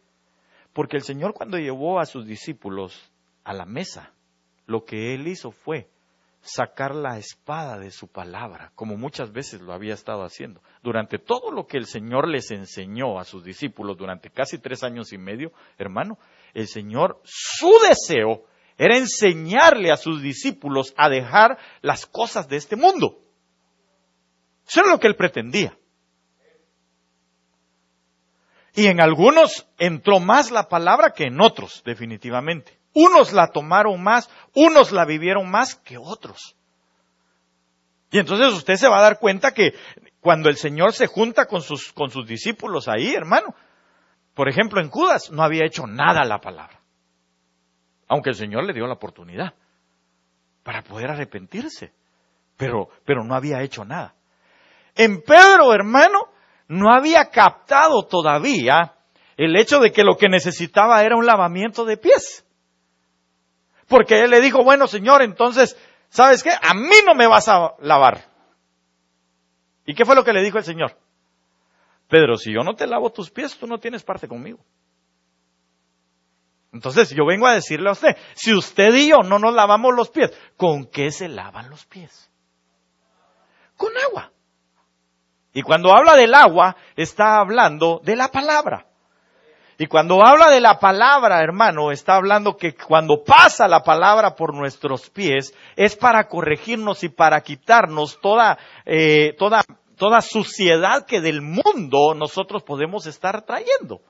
Porque el Señor, cuando llevó a sus discípulos a la mesa, lo que Él hizo fue sacar la espada de su palabra, como muchas veces lo había estado haciendo. Durante todo lo que el Señor les enseñó a sus discípulos durante casi 3 años y medio, hermano, el Señor, su deseo era enseñarle a sus discípulos a dejar las cosas de este mundo. Eso era lo que Él pretendía. Y en algunos entró más la palabra que en otros, definitivamente. Unos la tomaron más, unos la vivieron más que otros. Y entonces usted se va a dar cuenta que cuando el Señor se junta con sus discípulos ahí, hermano, por ejemplo en Judas, no había hecho nada la palabra. Aunque el Señor le dio la oportunidad para poder arrepentirse. Pero no había hecho nada. En Pedro, hermano, no había captado todavía el hecho de que lo que necesitaba era un lavamiento de pies. Porque él le dijo, bueno, Señor, entonces, ¿sabes qué? A mí no me vas a lavar. ¿Y qué fue lo que le dijo el Señor? Pedro, si yo no te lavo tus pies, tú no tienes parte conmigo. Entonces yo vengo a decirle a usted, si usted y yo no nos lavamos los pies, ¿con qué se lavan los pies? Con agua. Y cuando habla del agua, está hablando de la palabra. Y cuando habla de la palabra, hermano, está hablando que cuando pasa la palabra por nuestros pies, es para corregirnos y para quitarnos toda suciedad que del mundo nosotros podemos estar trayendo.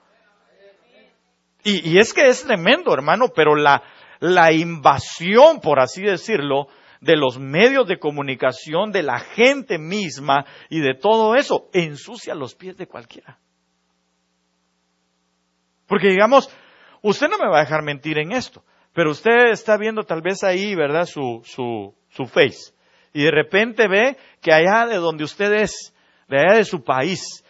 Y es que es tremendo, hermano, pero la invasión, por así decirlo, de los medios de comunicación, de la gente misma y de todo eso, ensucia los pies de cualquiera. Porque digamos, usted no me va a dejar mentir en esto, pero usted está viendo tal vez ahí, ¿verdad?, su Face, y de repente ve que allá de donde usted es, de allá de su país,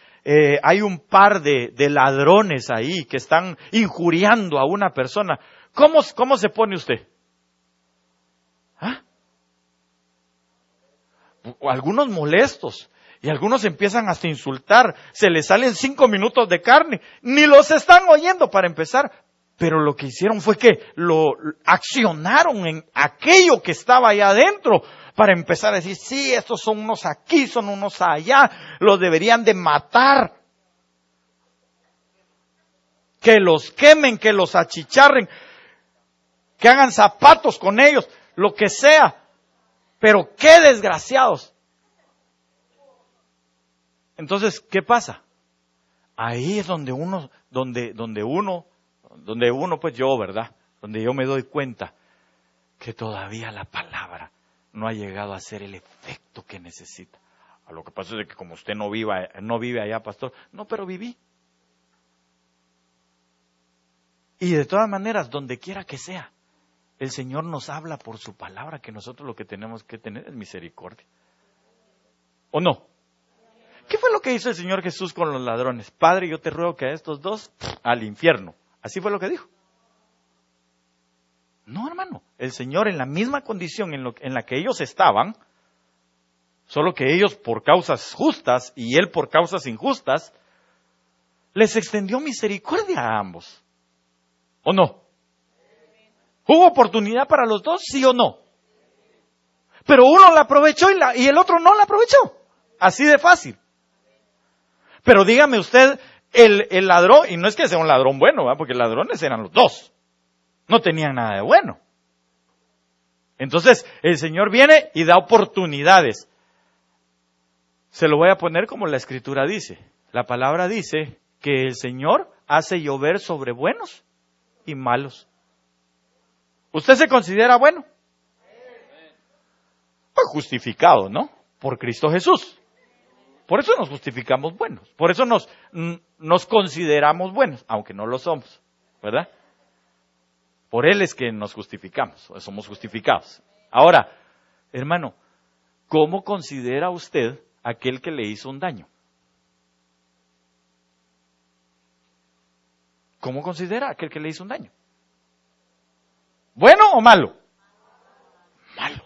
hay un par de ladrones ahí que están injuriando a una persona. ¿Cómo se pone usted? ¿Ah? Algunos molestos. Y algunos empiezan hasta a insultar. Se les salen 5 minutos de carne. Ni los están oyendo para empezar. Pero lo que hicieron fue que lo accionaron en aquello que estaba allá adentro. Para empezar a decir, sí, estos son unos aquí, son unos allá. Los deberían de matar. Que los quemen, que los achicharren. Que hagan zapatos con ellos. Lo que sea. Pero qué desgraciados. Entonces, ¿qué pasa? Ahí es donde uno, pues yo, ¿verdad? Donde yo me doy cuenta que todavía la palabra no ha llegado a hacer el efecto que necesita. Lo que pasa es que como usted no vive allá, pastor, no, pero viví. Y de todas maneras, donde quiera que sea, el Señor nos habla por su palabra, que nosotros lo que tenemos que tener es misericordia. ¿O no? ¿Qué fue lo que hizo el Señor Jesús con los ladrones? Padre, yo te ruego que a estos dos al infierno. Así fue lo que dijo. No, hermano. El Señor en la misma condición en la que ellos estaban, solo que ellos por causas justas y Él por causas injustas, les extendió misericordia a ambos. ¿O no? ¿Hubo oportunidad para los dos, sí o no? Pero uno la aprovechó y el otro no la aprovechó. Así de fácil. Pero dígame usted, el ladrón, y no es que sea un ladrón bueno, ¿verdad? Porque ladrones eran los dos. No tenían nada de bueno. Entonces, el Señor viene y da oportunidades. Se lo voy a poner como la Escritura dice. La palabra dice que el Señor hace llover sobre buenos y malos. ¿Usted se considera bueno? Pues justificado, ¿no? Por Cristo Jesús. Por eso nos justificamos buenos. Por eso nos consideramos buenos, aunque no lo somos, ¿verdad? Por Él es que nos justificamos, o somos justificados. Ahora, hermano, ¿cómo considera usted aquel que le hizo un daño? ¿Cómo considera aquel que le hizo un daño? ¿Bueno o malo? Malo.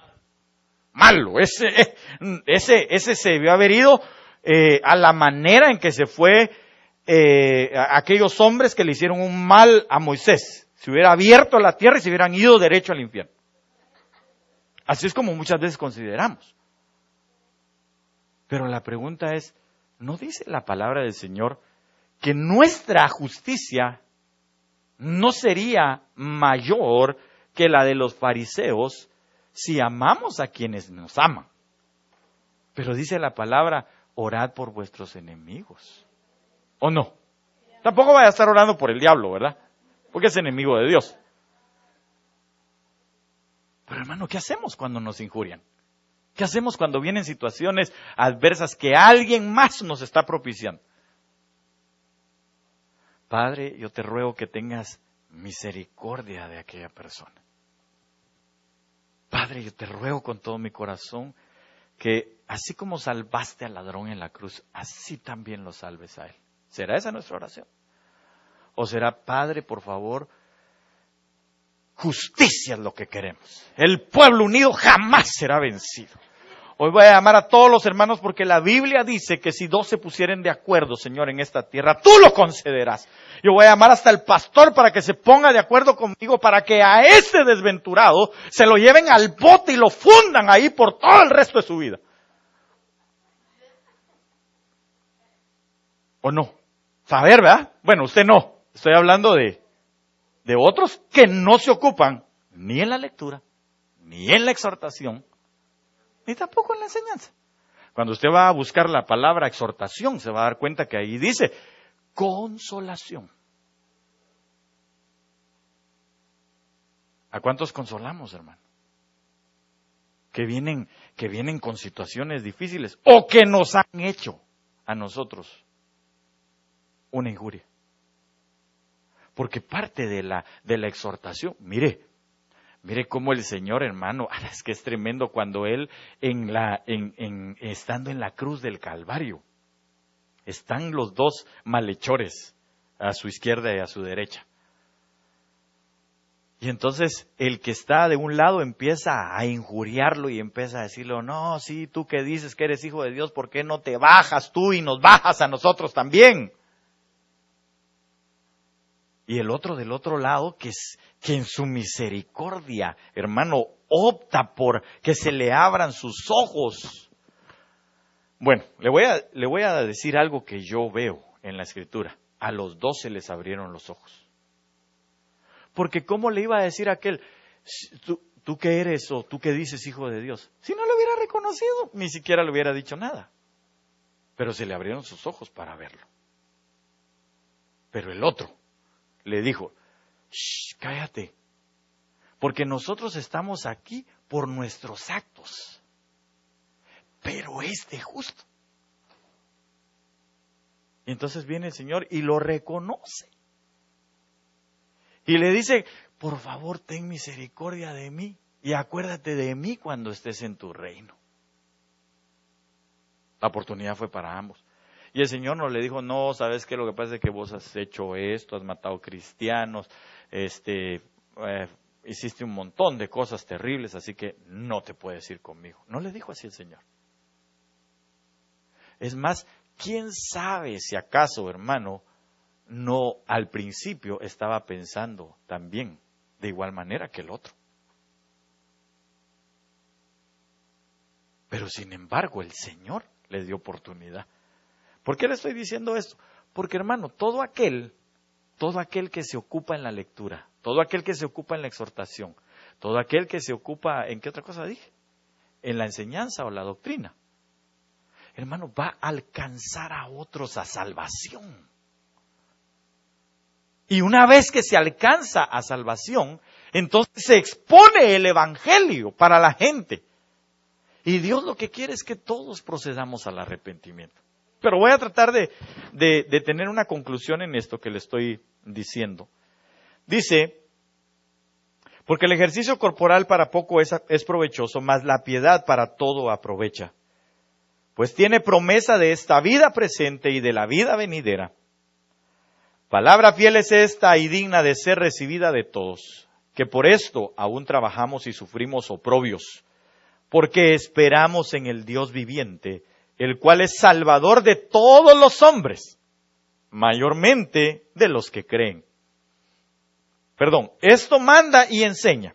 Malo. Ese se debió haber ido a la manera en que se fue aquellos hombres que le hicieron un mal a Moisés. Se hubiera abierto la tierra y se hubieran ido derecho al infierno. Así es como muchas veces consideramos. Pero la pregunta es, ¿no dice la palabra del Señor que nuestra justicia no sería mayor que la de los fariseos si amamos a quienes nos aman? Pero dice la palabra, orad por vuestros enemigos. ¿O no? Tampoco vaya a estar orando por el diablo, ¿verdad? Porque es enemigo de Dios. Pero hermano, ¿qué hacemos cuando nos injurian? ¿Qué hacemos cuando vienen situaciones adversas que alguien más nos está propiciando? Padre, yo te ruego que tengas misericordia de aquella persona. Padre, yo te ruego con todo mi corazón que así como salvaste al ladrón en la cruz, así también lo salves a él. ¿Será esa nuestra oración? ¿O será, Padre, por favor, justicia es lo que queremos? El pueblo unido jamás será vencido. Hoy voy a llamar a todos los hermanos porque la Biblia dice que si dos se pusieren de acuerdo, Señor, en esta tierra, tú lo concederás. Yo voy a llamar hasta el pastor para que se ponga de acuerdo conmigo para que a ese desventurado se lo lleven al bote y lo fundan ahí por todo el resto de su vida. ¿O no? Saber, ¿verdad? Bueno, usted no. Estoy hablando de otros que no se ocupan ni en la lectura, ni en la exhortación, ni tampoco en la enseñanza. Cuando usted va a buscar la palabra exhortación, se va a dar cuenta que ahí dice consolación. ¿A cuántos consolamos, hermano? Que vienen con situaciones difíciles o que nos han hecho a nosotros una injuria. Porque parte de la exhortación, mire cómo el Señor, hermano, es que es tremendo cuando Él estando en la cruz del Calvario, están los dos malhechores a su izquierda y a su derecha. Y entonces el que está de un lado empieza a injuriarlo y empieza a decirle, no, sí, tú que dices que eres hijo de Dios, ¿por qué no te bajas tú y nos bajas a nosotros también? Y el otro del otro lado, que en su misericordia, hermano, opta por que se le abran sus ojos. Bueno, le voy a decir algo que yo veo en la Escritura. A los dos se les abrieron los ojos. Porque ¿cómo le iba a decir a aquel, tú qué eres o tú qué dices hijo de Dios? Si no lo hubiera reconocido, ni siquiera le hubiera dicho nada. Pero se le abrieron sus ojos para verlo. Pero el otro le dijo, cállate, porque nosotros estamos aquí por nuestros actos, pero este justo. Y entonces viene el Señor y lo reconoce. Y le dice, por favor, ten misericordia de mí y acuérdate de mí cuando estés en tu reino. La oportunidad fue para ambos. Y el Señor nos le dijo, no, ¿sabes qué? Lo que pasa es que vos has hecho esto, has matado cristianos, hiciste un montón de cosas terribles, así que no te puedes ir conmigo. No le dijo así el Señor. Es más, ¿quién sabe si acaso, hermano, no al principio estaba pensando también de igual manera que el otro? Pero sin embargo, el Señor le dio oportunidad. ¿Por qué le estoy diciendo esto? Porque, hermano, todo aquel que se ocupa en la lectura, todo aquel que se ocupa en la exhortación, todo aquel que se ocupa, ¿en qué otra cosa dije? En la enseñanza o la doctrina, hermano, va a alcanzar a otros a salvación. Y una vez que se alcanza a salvación, entonces se expone el evangelio para la gente. Y Dios lo que quiere es que todos procedamos al arrepentimiento. Pero voy a tratar de tener una conclusión en esto que le estoy diciendo. Dice, porque el ejercicio corporal para poco es provechoso, mas la piedad para todo aprovecha. Pues tiene promesa de esta vida presente y de la vida venidera. Palabra fiel es esta y digna de ser recibida de todos, que por esto aún trabajamos y sufrimos oprobios, porque esperamos en el Dios viviente, el cual es salvador de todos los hombres, mayormente de los que creen. Esto manda y enseña.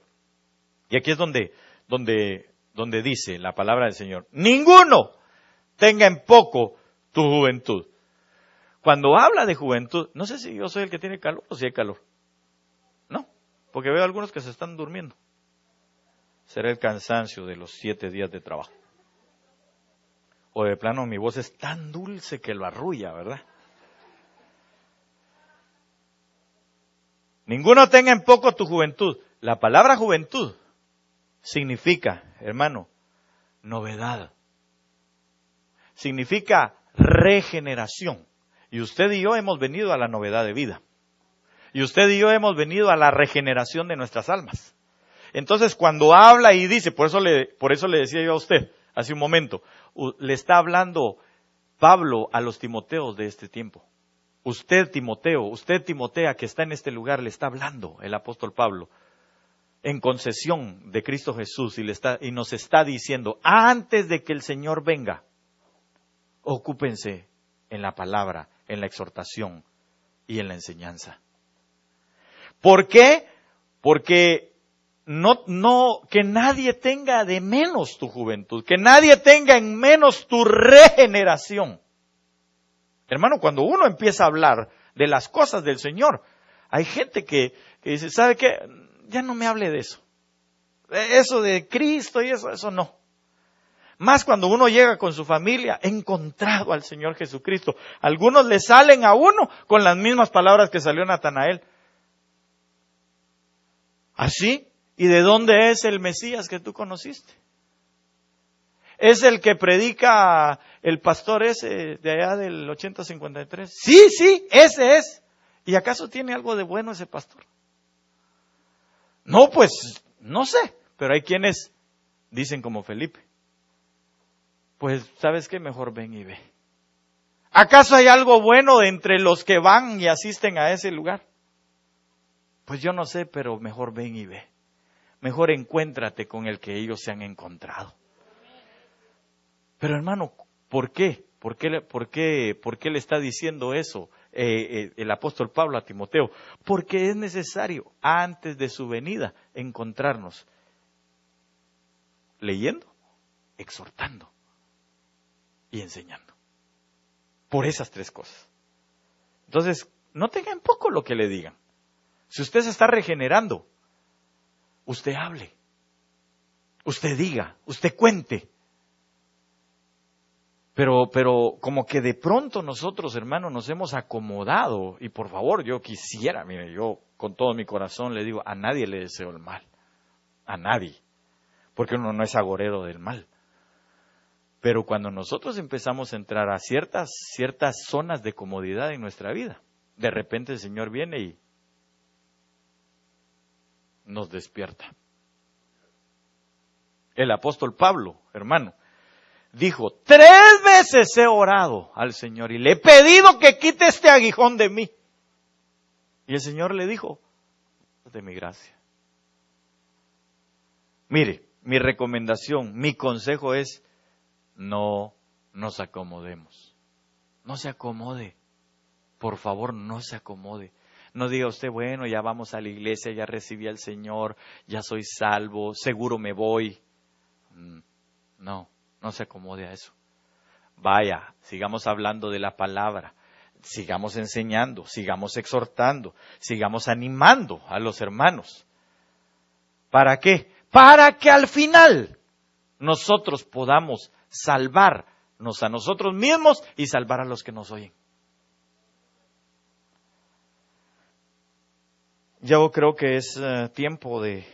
Y aquí es donde dice la palabra del Señor, ninguno tenga en poco tu juventud. Cuando habla de juventud, no sé si yo soy el que tiene calor o si hay calor. No, porque veo algunos que se están durmiendo. Será el cansancio de los 7 días de trabajo. O de plano mi voz es tan dulce que lo arrulla, ¿verdad? Ninguno tenga en poco tu juventud. La palabra juventud significa, hermano, novedad. Significa regeneración. Y usted y yo hemos venido a la novedad de vida. Y usted y yo hemos venido a la regeneración de nuestras almas. Entonces, cuando habla y dice, por eso le decía yo a usted hace un momento, le está hablando Pablo a los Timoteos de este tiempo. Usted Timotea, que está en este lugar, le está hablando el apóstol Pablo en concesión de Cristo Jesús y nos está diciendo, antes de que el Señor venga, ocúpense en la palabra, en la exhortación y en la enseñanza. ¿Por qué? Porque no que nadie tenga de menos tu juventud, que nadie tenga en menos tu regeneración. Hermano, cuando uno empieza a hablar de las cosas del Señor, hay gente que dice, ¿sabe qué? Ya no me hable de eso. Eso de Cristo y eso no. Más cuando uno llega con su familia, encontrado al Señor Jesucristo. Algunos le salen a uno con las mismas palabras que salió Natanael. ¿Así? ¿Y de dónde es el Mesías que tú conociste? ¿Es el que predica el pastor ese de allá del 8053? Sí, ese es. ¿Y acaso tiene algo de bueno ese pastor? No, pues, no sé. Pero hay quienes dicen como Felipe. Pues, ¿sabes qué? Mejor ven y ve. ¿Acaso hay algo bueno entre los que van y asisten a ese lugar? Pues yo no sé, pero mejor ven y ve. Mejor encuéntrate con el que ellos se han encontrado. Pero hermano, ¿por qué? ¿Por qué le está diciendo eso el apóstol Pablo a Timoteo? Porque es necesario, antes de su venida, encontrarnos leyendo, exhortando y enseñando. Por esas 3 cosas. Entonces, no tenga en poco lo que le digan. Si usted se está regenerando, usted hable, usted diga, usted cuente. Pero como que de pronto nosotros, hermanos, nos hemos acomodado. Y por favor, yo quisiera, mire, yo con todo mi corazón le digo, a nadie le deseo el mal. A nadie. Porque uno no es agorero del mal. Pero cuando nosotros empezamos a entrar a ciertas zonas de comodidad en nuestra vida, de repente el Señor viene y nos despierta. El apóstol Pablo, hermano, dijo, 3 veces he orado al Señor y le he pedido que quite este aguijón de mí. Y el Señor le dijo, de mi gracia. Mire, mi recomendación, mi consejo es, no nos acomodemos. No se acomode. Por favor, no se acomode. No diga usted, bueno, ya vamos a la iglesia, ya recibí al Señor, ya soy salvo, seguro me voy. No se acomode a eso. Vaya, sigamos hablando de la palabra, sigamos enseñando, sigamos exhortando, sigamos animando a los hermanos. ¿Para qué? Para que al final nosotros podamos salvarnos a nosotros mismos y salvar a los que nos oyen. Yo creo que es tiempo de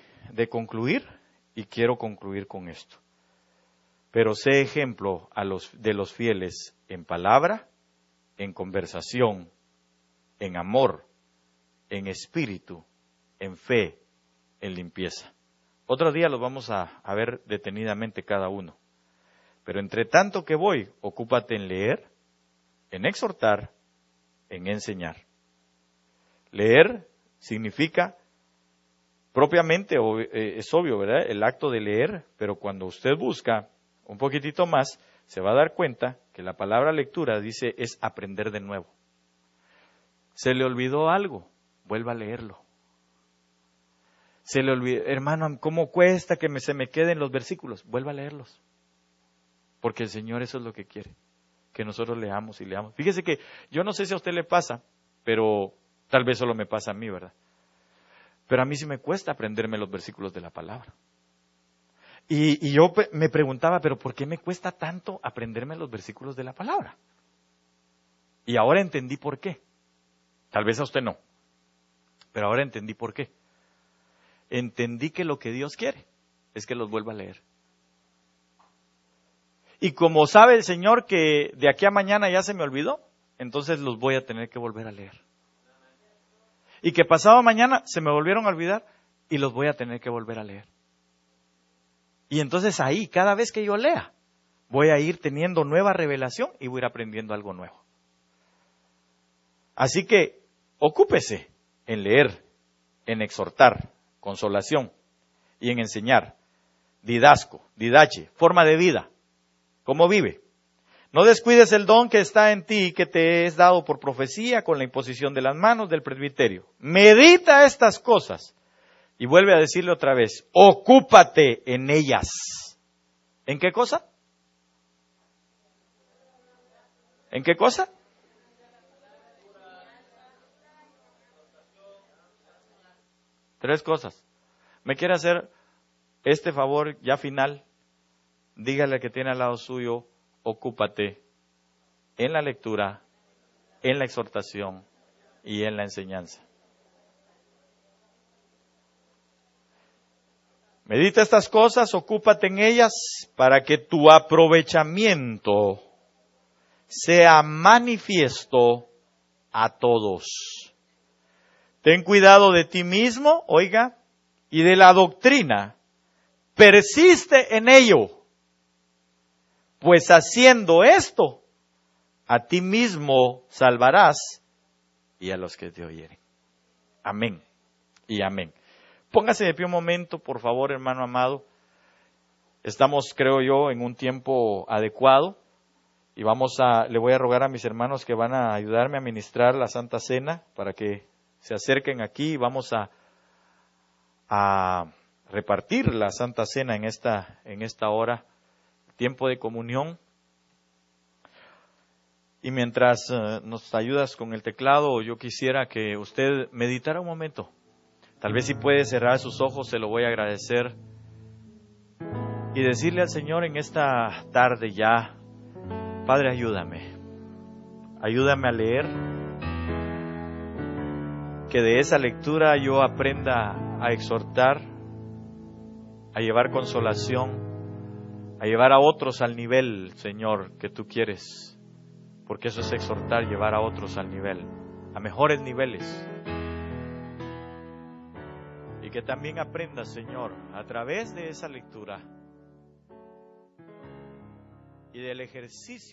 concluir y quiero concluir con esto. Pero sé ejemplo de los fieles en palabra, en conversación, en amor, en espíritu, en fe, en limpieza. Otro día los vamos a ver detenidamente cada uno. Pero entre tanto que voy, ocúpate en leer, en exhortar, en enseñar. Leer significa, propiamente, es obvio, ¿verdad? El acto de leer, pero cuando usted busca un poquitito más, se va a dar cuenta que la palabra lectura dice es aprender de nuevo. ¿Se le olvidó algo? Vuelva a leerlo. Se le olvidó, hermano, ¿cómo cuesta que se me queden los versículos? Vuelva a leerlos. Porque el Señor eso es lo que quiere, que nosotros leamos y leamos. Fíjese que yo no sé si a usted le pasa, pero tal vez solo me pasa a mí, ¿verdad? Pero a mí sí me cuesta aprenderme los versículos de la palabra. Y yo me preguntaba, ¿pero por qué me cuesta tanto aprenderme los versículos de la palabra? Y ahora entendí por qué. Tal vez a usted no, pero ahora entendí por qué. Entendí que lo que Dios quiere es que los vuelva a leer. Y como sabe el Señor que de aquí a mañana ya se me olvidó, entonces los voy a tener que volver a leer. Y que pasado mañana se me volvieron a olvidar y los voy a tener que volver a leer. Y entonces ahí, cada vez que yo lea, voy a ir teniendo nueva revelación y voy a ir aprendiendo algo nuevo. Así que ocúpese en leer, en exhortar, consolación y en enseñar, didache, forma de vida, cómo vive. No descuides el don que está en ti, que te es dado por profecía con la imposición de las manos del presbiterio. Medita estas cosas. Y vuelve a decirle otra vez, ocúpate en ellas. ¿En qué cosa? ¿En qué cosa? Tres cosas. ¿Me quiere hacer este favor ya final? Dígale al que tiene al lado suyo, ocúpate en la lectura, en la exhortación y en la enseñanza. Medita estas cosas, ocúpate en ellas para que tu aprovechamiento sea manifiesto a todos. Ten cuidado de ti mismo, oiga, y de la doctrina. Persiste en ello, pues haciendo esto, a ti mismo salvarás y a los que te oyeren. Amén y amén. Póngase de pie un momento, por favor, hermano amado. Estamos, creo yo, en un tiempo adecuado y le voy a rogar a mis hermanos que van a ayudarme a ministrar la Santa Cena para que se acerquen aquí y vamos a repartir la Santa Cena en esta hora, tiempo de comunión. Y mientras nos ayudas con el teclado, yo quisiera que usted meditara un momento. Tal vez si puede cerrar sus ojos, se lo voy a agradecer. Y decirle al Señor en esta tarde ya, Padre, ayúdame. Ayúdame a leer. Que de esa lectura yo aprenda a exhortar, a llevar consolación, a llevar a otros al nivel, Señor, que tú quieres. Porque eso es exhortar, llevar a otros al nivel, a mejores niveles. Y que también aprenda, Señor, a través de esa lectura, y del ejercicio